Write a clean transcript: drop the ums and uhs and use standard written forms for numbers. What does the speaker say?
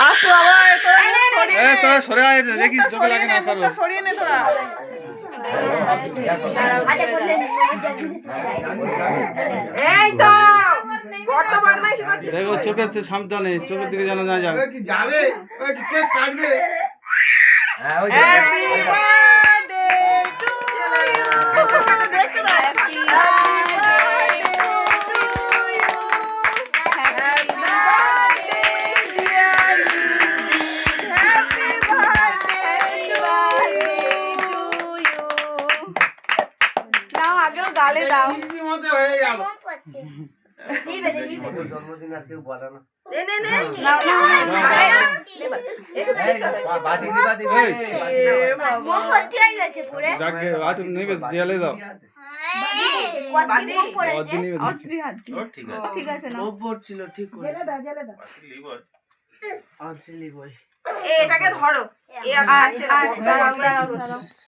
আসো আবার তোরা সরে আয় দেখি চোখে লাগে না কারো। সরিয়ে নে তোরা। এই তো বড় বদমাইশি করছিস। দেখো চোখের সামনে চোখের দিকে যেন না যায়। কি যাবে ওই কেক কাটবে। Happy birthday to you. দেখতে দাও happy birthday to you. Happy birthday dear you. Happy birthday to you. নাও আগেও গালে দাও। ইজি মতে হয়ে গেল। জন্মদিন আর কেউ বলে না। নে নে নে নাও নাও বাদি ভর্তি হয়ে গেছে পুরো। যাকে আট নেবে জেলে দাও। বাদি পড়েছে। অস্ত্রী হাত ঠিক আছে না পড়ছিল ঠিক করে। জেলে দাও। আচ্ছা লিবই। এটাকে ধরো। এ আর দাঁড়াও দাঁড়াও দাঁড়াও।